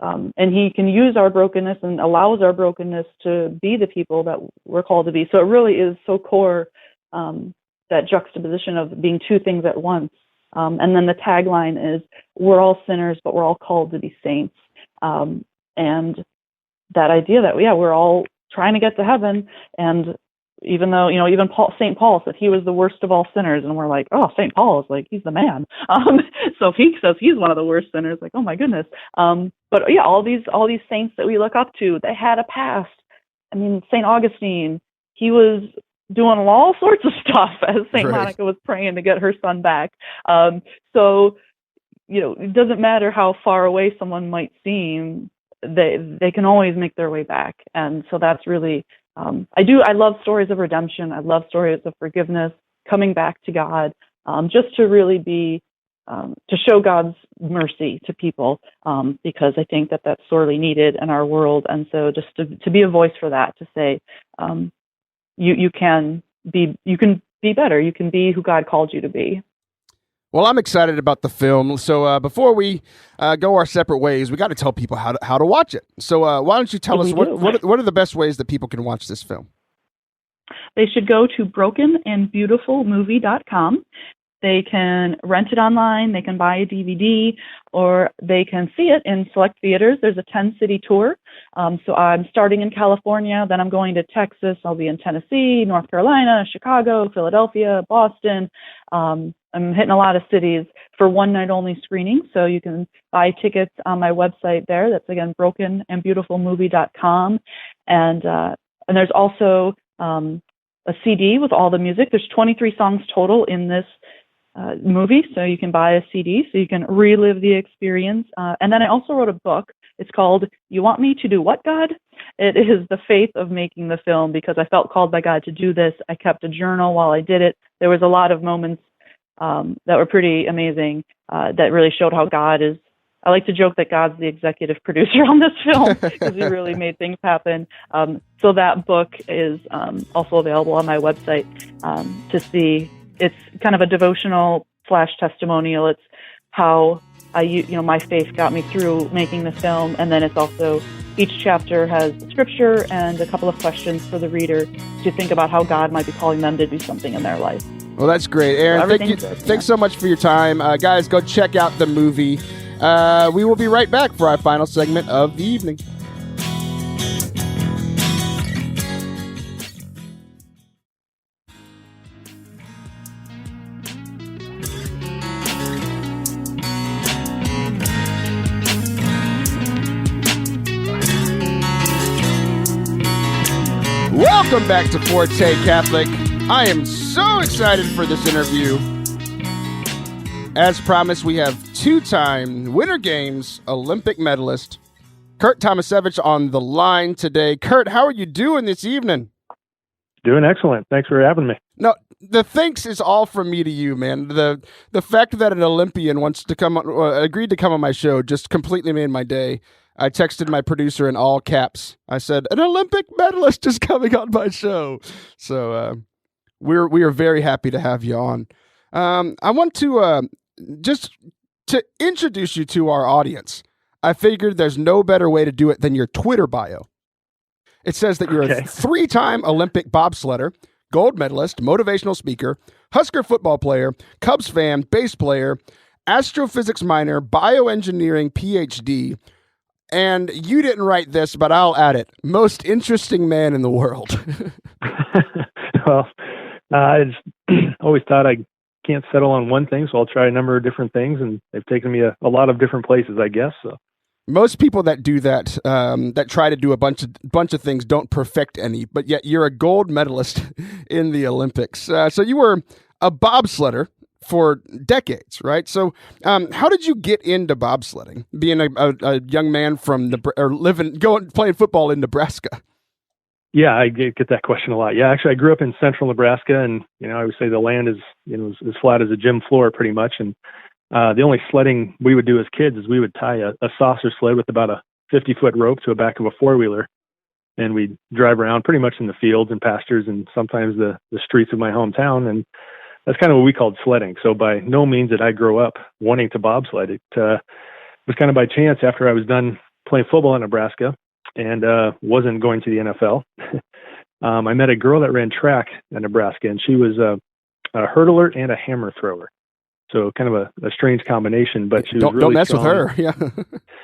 Speaker 4: And He can use our brokenness and allows our brokenness to be the people that we're called to be. So it really is so core, that juxtaposition of being 2 things at once. And then the tagline is, we're all sinners, but we're all called to be saints. And that idea that, we're all trying to get to heaven. And even though, you know, even St. Paul said he was the worst of all sinners, and we're like, oh, St. Paul is like, he's the man. So if he says he's one of the worst sinners, like, oh my goodness. But yeah, all these saints that we look up to, they had a past. I mean, St. Augustine, he was doing all sorts of stuff as St. Monica was praying to get her son back. So, you know, it doesn't matter how far away someone might seem, they can always make their way back. And so that's really, I love stories of redemption. I love stories of forgiveness, coming back to God, just to really be, to show God's mercy to people, because I think that that's sorely needed in our world. And so just to be a voice for that, to say, you can be better. You can be who God called you to be.
Speaker 1: Well, I'm excited about the film. So before we go our separate ways, we got to tell people how to watch it. So why don't you tell us what are the best ways that people can watch this film?
Speaker 4: They should go to brokenandbeautifulmovie.com, They can rent it online, they can buy a DVD, or they can see it in select theaters. There's a 10-city tour. So I'm starting in California, then I'm going to Texas. I'll be in Tennessee, North Carolina, Chicago, Philadelphia, Boston. I'm hitting a lot of cities for one-night-only screenings. So you can buy tickets on my website there. That's, again, brokenandbeautifulmovie.com. And there's also a CD with all the music. There's 23 songs total in this movie, so you can buy a CD so you can relive the experience. And then I also wrote a book. It's called You Want Me to Do What, God? It is the faith of making the film, because I felt called by God to do this. I kept a journal while I did it. There was a lot of moments that were pretty amazing that really showed how God is. I like to joke that God's the executive producer on this film because he really made things happen. So that book is also available on my website to see. It's kind of a devotional / testimonial. It's how my faith got me through making the film. And then it's also, each chapter has scripture and a couple of questions for the reader to think about how God might be calling them to do something in their life.
Speaker 1: Well, that's great. Aaron, thanks so much for your time. Guys, go check out the movie. We will be right back for our final segment of the evening. Welcome back to Forte Catholic. I am so excited for this interview. As promised, we have two-time Winter Games Olympic medalist Curt Tomasevicz on the line today. Curt, how are you doing this evening?
Speaker 5: Doing excellent. Thanks for having me.
Speaker 1: No, the thanks is all from me to you, man. The fact that an Olympian wants to come agreed to come on my show just completely made my day. I texted my producer in all caps. I said, an Olympic medalist is coming on my show. So we are very happy to have you on. I want to just to introduce you to our audience. I figured there's no better way to do it than your Twitter bio. It says that you're a 3-time Olympic bobsledder, gold medalist, motivational speaker, Husker football player, Cubs fan, bass player, astrophysics minor, bioengineering PhD, and you didn't write this, but I'll add it, most interesting man in the world.
Speaker 5: Well, I always thought I can't settle on one thing, so I'll try a number of different things, and they've taken me a lot of different places, I guess. So
Speaker 1: most people that do that, that try to do a bunch of things, don't perfect any, but yet you're a gold medalist in the Olympics. So you were a bobsledder for decades, right? So how did you get into bobsledding, being a young man from playing football in Nebraska?
Speaker 5: Yeah, I get that question a lot. Yeah, actually, I grew up in central Nebraska, and I would say the land is as flat as a gym floor, pretty much. And the only sledding we would do as kids is we would tie a saucer sled with about a 50-foot rope to the back of a four-wheeler, and we'd drive around pretty much in the fields and pastures and sometimes the streets of my hometown. And that's kind of what we called sledding. So by no means did I grow up wanting to bobsled. It was kind of by chance after I was done playing football in Nebraska and wasn't going to the NFL. I met a girl that ran track in Nebraska, and she was a hurdler and a hammer thrower. So kind of a strange combination, but she was really
Speaker 1: don't mess
Speaker 5: strong.
Speaker 1: with her. Yeah.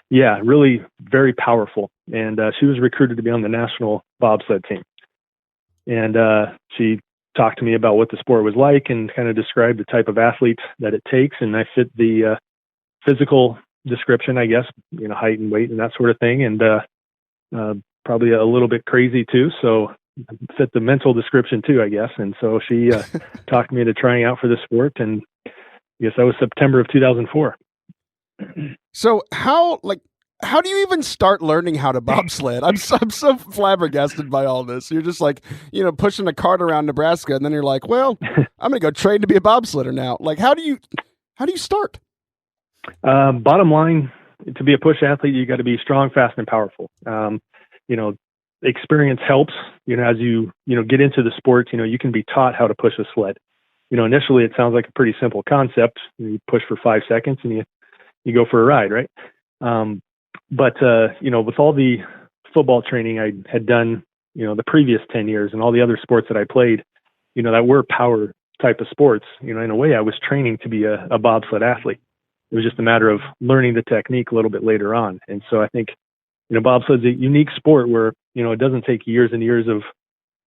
Speaker 5: Yeah, really very powerful. And she was recruited to be on the national bobsled team. And she talked to me about what the sport was like and kind of described the type of athlete that it takes. And I fit the physical description, I guess, height and weight and that sort of thing. And probably a little bit crazy too. So fit the mental description too, I guess. And so she talked me into trying out for the sport. And I guess that was September of 2004.
Speaker 1: So how do you even start learning how to bobsled? I'm so flabbergasted by all this. You're just like, pushing a cart around Nebraska, and then you're like, well, I'm going to go train to be a bobsledder now. Like, how do you start?
Speaker 5: Bottom line, to be a push athlete, you got to be strong, fast, and powerful. Experience helps, as you get into the sport, you can be taught how to push a sled. Initially it sounds like a pretty simple concept. You push for 5 seconds and you go for a ride, right? But with all the football training I had done, the previous 10 years and all the other sports that I played, that were power type of sports, in a way I was training to be a bobsled athlete. It was just a matter of learning the technique a little bit later on. And so I think, bobsled's a unique sport where, it doesn't take years and years of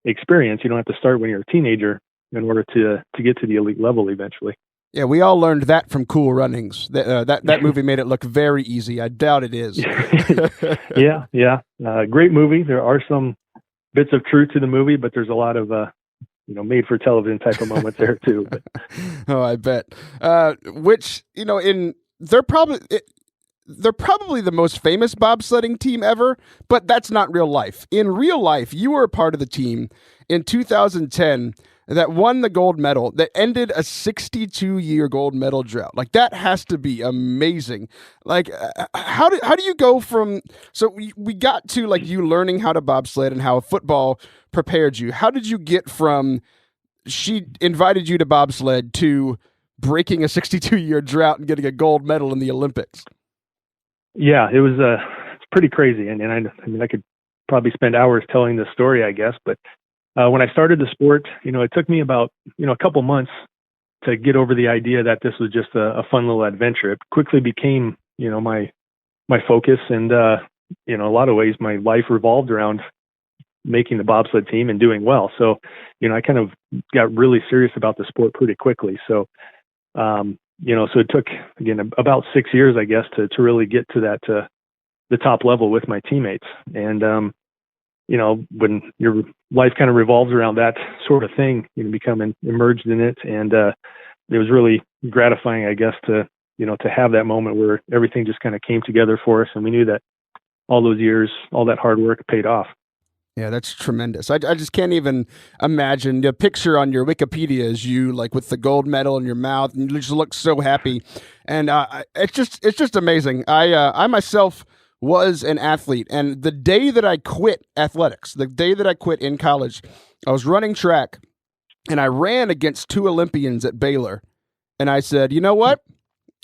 Speaker 5: experience. You don't have to start when you're a teenager in order to get to the elite level eventually.
Speaker 1: Yeah, we all learned that from Cool Runnings. That movie made it look very easy. I doubt it is.
Speaker 5: Yeah. Great movie. There are some bits of truth to the movie, but there's a lot of made for television type of moments there too. But.
Speaker 1: Oh, I bet. Which they're probably the most famous bobsledding team ever, but that's not real life. In real life, you were a part of the team in 2010 that won the gold medal, that ended a 62-year gold medal drought. Like, that has to be amazing. Like, how do you go from, so we got to like you learning how to bobsled and how football prepared you. How did you get from she invited you to bobsled to breaking a 62-year drought and getting a gold medal in the Olympics?
Speaker 5: Yeah, it was it's pretty crazy. And I mean, I could probably spend hours telling this story, I guess, but when I started the sport, it took me about, a couple months to get over the idea that this was just a fun little adventure. It quickly became, my focus. And, in a lot of ways, my life revolved around making the bobsled team and doing well. So, I kind of got really serious about the sport pretty quickly. So, so it took, again, about 6 years, I guess, to really get to that, the top level with my teammates. And, when your life kind of revolves around that sort of thing, become immersed in it. And it was really gratifying, I guess, to have that moment where everything just kind of came together for us. And we knew that all those years, all that hard work paid off.
Speaker 1: Yeah, that's tremendous. I just can't even imagine the picture on your Wikipedia is you like with the gold medal in your mouth, and you just look so happy. And it's just amazing. I myself was an athlete, and the day that I quit athletics, the day that I quit in college, I was running track, and I ran against two Olympians at Baylor, and I said, you know what?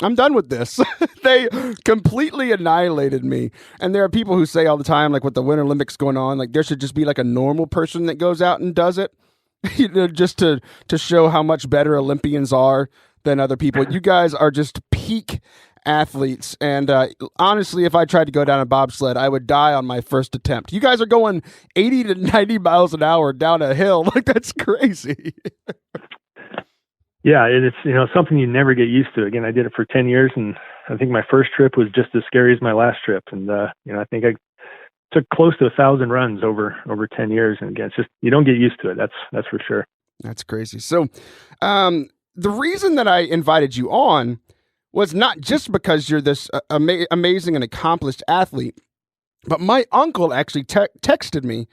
Speaker 1: I'm done with this. They completely annihilated me. And there are people who say all the time, like with the Winter Olympics going on, like there should just be like a normal person that goes out and does it, just to show how much better Olympians are than other people. You guys are just peak athletes. And honestly, if I tried to go down a bobsled, I would die on my first attempt. You guys are going 80 to 90 miles an hour down a hill. Like, that's crazy.
Speaker 5: Yeah, it's something you never get used to. Again, I did it for 10 years, and I think my first trip was just as scary as my last trip. And I think I took close to 1,000 runs over 10 years. And again, it's just you don't get used to it. That's for sure. That's
Speaker 1: crazy. So, the reason that I invited you on was not just because you're this amazing and accomplished athlete, but my uncle actually texted me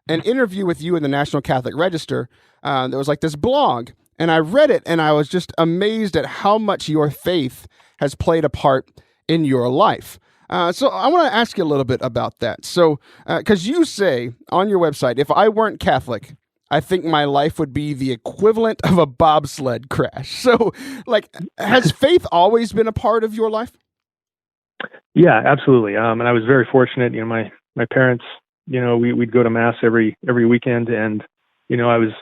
Speaker 1: an interview with you in the National Catholic Register. There was like this blog. And I read it, and I was just amazed at how much your faith has played a part in your life. So I want to ask you a little bit about that. So, because you say on your website, if I weren't Catholic, I think my life would be the equivalent of a bobsled crash. So, like, has faith always been a part of your life?
Speaker 5: Yeah, absolutely. And I was very fortunate. My parents, we'd go to mass every weekend, and I was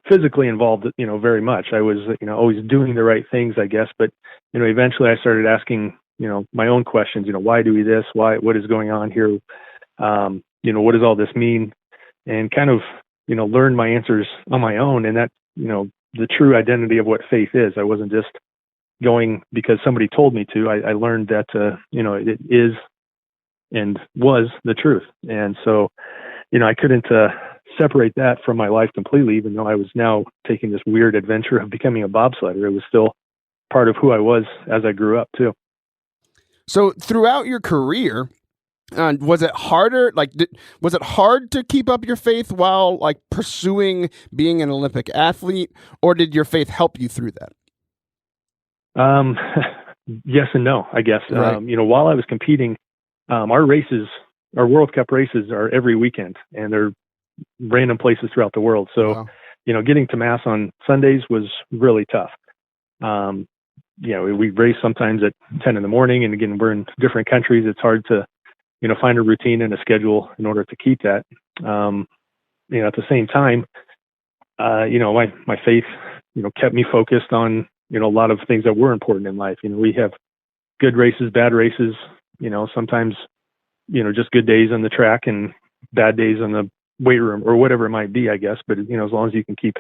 Speaker 5: physically involved, very much. I was, always doing the right things, I guess. But, eventually I started asking, my own questions, why do we this? What is going on here? What does all this mean? And kind of, learn my answers on my own. And that, the true identity of what faith is. I wasn't just going because somebody told me to. I learned that, it is and was the truth. And so, I couldn't, separate that from my life completely, even though I was now taking this weird adventure of becoming a bobsledder. It was still part of who I was as I grew up too.
Speaker 1: So throughout your career, was it harder? Like, was it hard to keep up your faith while like pursuing being an Olympic athlete, or did your faith help you through that?
Speaker 5: Yes and no, I guess.
Speaker 1: Right.
Speaker 5: While I was competing, our World Cup races are every weekend, and they're random places throughout the world. So, wow. Getting to mass on Sundays was really tough. We race sometimes at 10 in the morning, and again, we're in different countries. It's hard to, find a routine and a schedule in order to keep that. At the same time, my faith, kept me focused on, a lot of things that were important in life. We have good races, bad races, sometimes, just good days on the track and bad days on the weight room or whatever it might be, I guess. But, as long as you can keep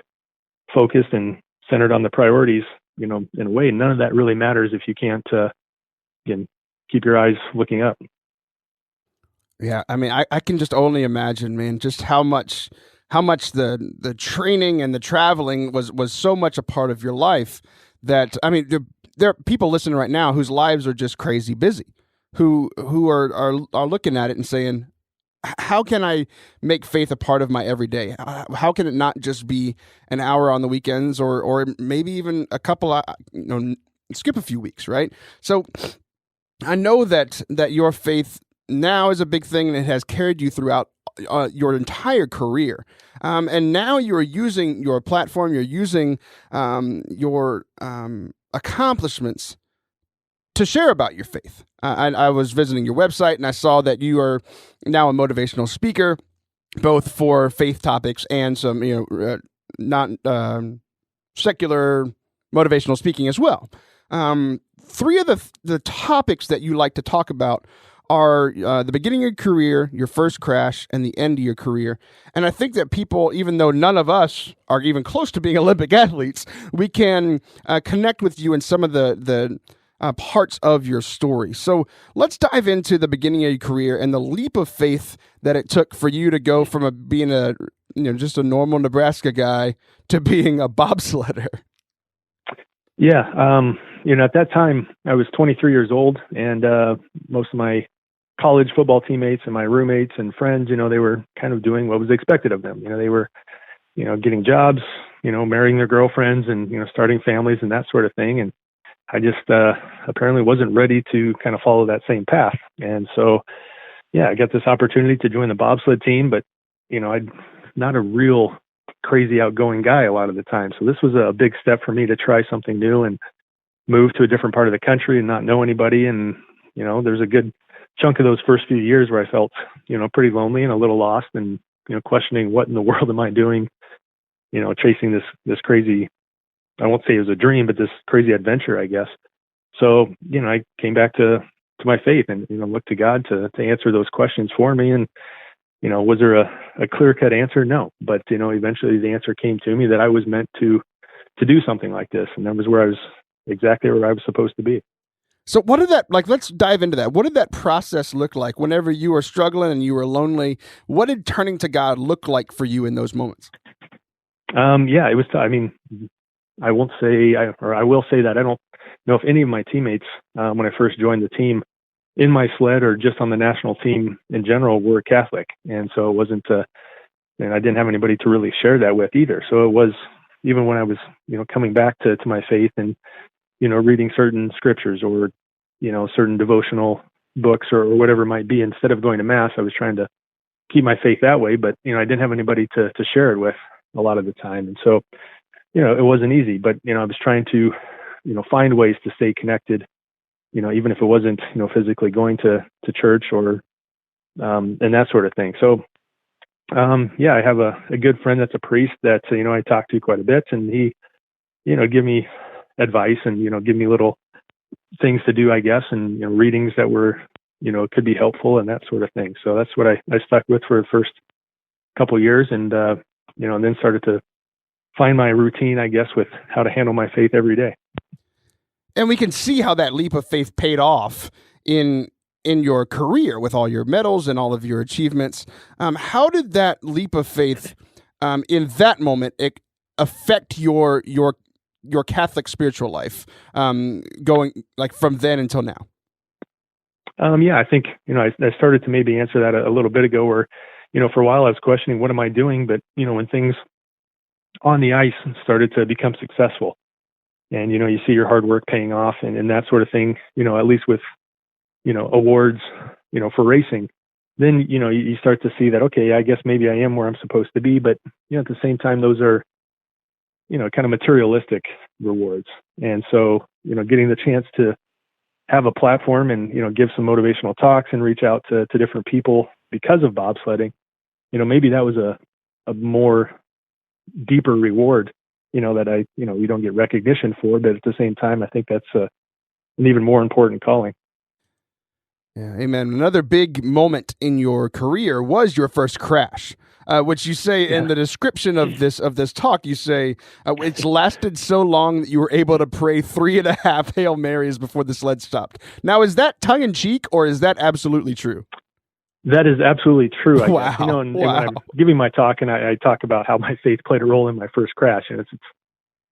Speaker 5: focused and centered on the priorities, in a way, none of that really matters if you can't, again, keep your eyes looking up.
Speaker 1: Yeah, I mean, I can just only imagine, man, just how much the training and the traveling was so much a part of your life that, I mean, there are people listening right now whose lives are just crazy busy, who are looking at it and saying, how can I make faith a part of my everyday? How can it not just be an hour on the weekends or maybe even a couple, skip a few weeks, right? So I know that your faith now is a big thing, and it has carried you throughout your entire career. And now you're using your platform, you're using your accomplishments to share about your faith. I was visiting your website, and I saw that you are now a motivational speaker, both for faith topics and some, not secular motivational speaking as well. Three of the topics that you like to talk about are the beginning of your career, your first crash, and the end of your career. And I think that people, even though none of us are even close to being Olympic athletes, we can connect with you in some of the parts of your story. So let's dive into the beginning of your career and the leap of faith that it took for you to go from being just a normal Nebraska guy to being a bobsledder.
Speaker 5: Yeah. At that time I was 23 years old, and most of my college football teammates and my roommates and friends, they were kind of doing what was expected of them. They were, getting jobs, marrying their girlfriends and, starting families and that sort of thing. And I just apparently wasn't ready to kind of follow that same path. And so, I got this opportunity to join the bobsled team, but, I'm not a real crazy outgoing guy a lot of the time. So this was a big step for me to try something new and move to a different part of the country and not know anybody. And, there's a good chunk of those first few years where I felt, pretty lonely and a little lost and, questioning what in the world am I doing, chasing this crazy, I won't say it was a dream, but this crazy adventure, I guess. So, I came back to my faith and, looked to God to answer those questions for me. And, was there a clear-cut answer? No. But, eventually the answer came to me that I was meant to do something like this. And that was exactly where I was supposed to be.
Speaker 1: So what did that, let's dive into that. What did that process look like whenever you were struggling and you were lonely? What did turning to God look like for you in those moments?
Speaker 5: It was, I won't say, I will say that I don't know if any of my teammates, when I first joined the team in my sled or just on the national team in general, were Catholic. And so it wasn't, and I didn't have anybody to really share that with either. So it was, even when I was, coming back to my faith and, reading certain scriptures or, certain devotional books or whatever it might be, instead of going to mass, I was trying to keep my faith that way. But, I didn't have anybody to share it with a lot of the time. And so, it wasn't easy, but, I was trying to, find ways to stay connected, even if it wasn't, physically going to church or, and that sort of thing. So, I have a good friend that's a priest that, I talk to quite a bit, and he, give me advice and, give me little things to do, I guess, and, readings that were, could be helpful and that sort of thing. So that's what I stuck with for the first couple of years, and, and then started to find my routine, I guess, with how to handle my faith every day.
Speaker 1: And we can see how that leap of faith paid off in your career with all your medals and all of your achievements. How did that leap of faith in that moment affect your Catholic spiritual life going from then until now?
Speaker 5: I think, I started to maybe answer that a little bit ago where, for a while I was questioning, what am I doing? But, when things on the ice started to become successful and, you see your hard work paying off and that sort of thing, at least with, awards, for racing, then, you start to see that, okay, I guess maybe I am where I'm supposed to be. But, at the same time, those are, kind of materialistic rewards. And so, getting the chance to have a platform and, give some motivational talks and reach out to different people because of bobsledding, maybe that was a more deeper reward that you don't get recognition for. But at the same time, I think that's an even more important calling.
Speaker 1: Yeah, amen. Another big moment in your career was your first crash, which you say in the description of this talk. You say it's lasted so long that you were able to pray 3.5 Hail Marys before the sled stopped. Now, is that tongue in cheek or is that absolutely true?
Speaker 5: That is absolutely true. I
Speaker 1: Wow.
Speaker 5: guess. And when I'm giving my talk, and I talk about how my faith played a role in my first crash, and it's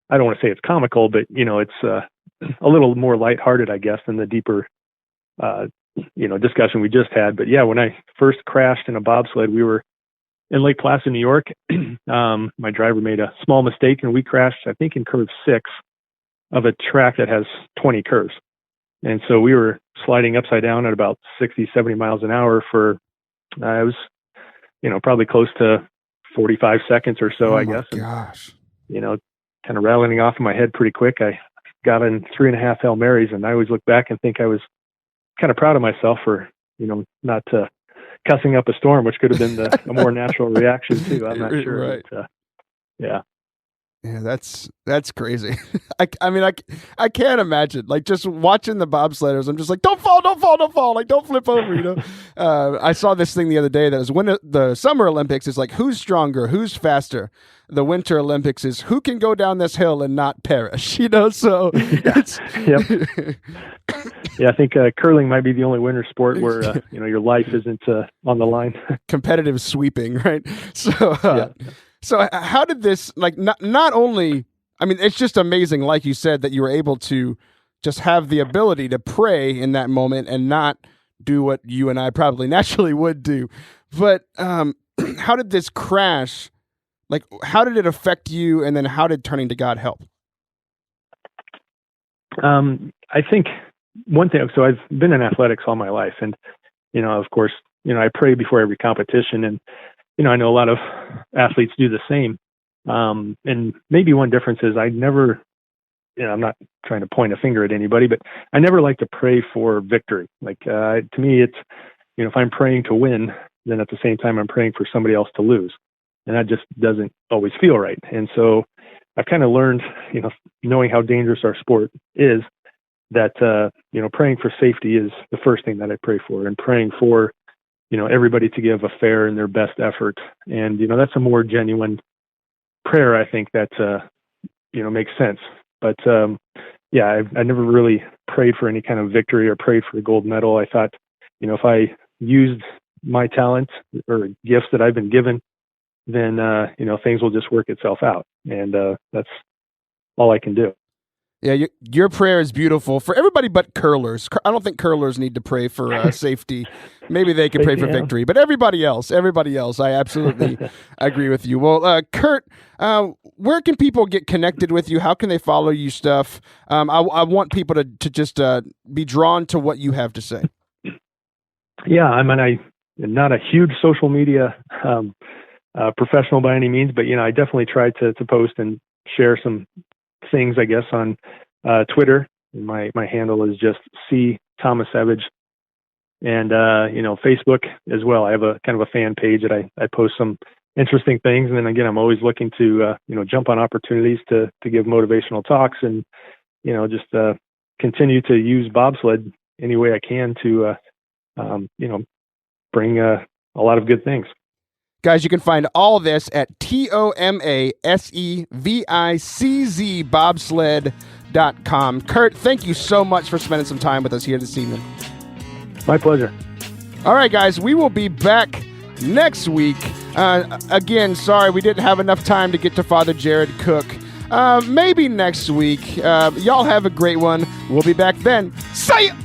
Speaker 5: I don't want to say it's comical, but it's a little more lighthearted, I guess, than the deeper discussion we just had. But yeah, when I first crashed in a bobsled, we were in Lake Placid, New York. My driver made a small mistake, and we crashed, I think, in curve 6 of a track that has 20 curves. And so we were sliding upside down at about 60, 70 miles an hour for, it was, probably close to 45 seconds or so, I guess.
Speaker 1: Gosh.
Speaker 5: And, kind of rattling off in my head pretty quick. I got in 3.5 Hail Marys, and I always look back and think I was kind of proud of myself for, not cussing up a storm, which could have been a more natural reaction too. I'm not sure.
Speaker 1: Right.
Speaker 5: But, yeah.
Speaker 1: Yeah, that's crazy. I can't imagine, like, just watching the bobsledders. I'm just like, don't fall, like, don't flip over. I saw this thing the other day that was when the Summer Olympics is like, who's stronger, who's faster. The Winter Olympics is who can go down this hill and not perish. So it's
Speaker 5: Yeah, I think curling might be the only winter sport where your life isn't on the line.
Speaker 1: Competitive sweeping, right? So how did this, like, not only, it's just amazing, like you said, that you were able to just have the ability to pray in that moment and not do what you and I probably naturally would do. But how did this crash, like, how did it affect you? And then how did turning to God help?
Speaker 5: I think one thing, so I've been in athletics all my life. And, of course, I pray before every competition. And, I know a lot of athletes do the same. And maybe one difference is I never, I'm not trying to point a finger at anybody, but I never like to pray for victory. Like, to me, it's, if I'm praying to win, then at the same time, I'm praying for somebody else to lose. And that just doesn't always feel right. And so I've kind of learned, knowing how dangerous our sport is, that, praying for safety is the first thing that I pray for, and praying for, everybody to give a fair and their best effort. And, that's a more genuine prayer, I think, that, makes sense. But, I never really prayed for any kind of victory or prayed for a gold medal. I thought, if I used my talent or gifts that I've been given, then, things will just work itself out. And that's all I can do.
Speaker 1: Yeah, your prayer is beautiful for everybody but curlers. I don't think curlers need to pray for safety. Maybe they could pray for victory, but everybody else, I absolutely agree with you. Well, Curt, where can people get connected with you? How can they follow you stuff? I want people to just be drawn to what you have to say.
Speaker 5: Yeah, I'm not a huge social media professional by any means, but I definitely try to post and share some things, I guess, on Twitter. My handle is just C Tomasevicz, and Facebook as well. I have a kind of a fan page that I post some interesting things, and then again, I'm always looking to jump on opportunities to give motivational talks, and just continue to use bobsled any way I can to bring a lot of good things.
Speaker 1: Guys, you can find all this at TOMASEVICZ bobsled.com. Curt, thank you so much for spending some time with us here this evening.
Speaker 5: My pleasure.
Speaker 1: All right, guys, we will be back next week. Again, sorry we didn't have enough time to get to Father Jared Cook. Maybe next week. Y'all have a great one. We'll be back then. See ya!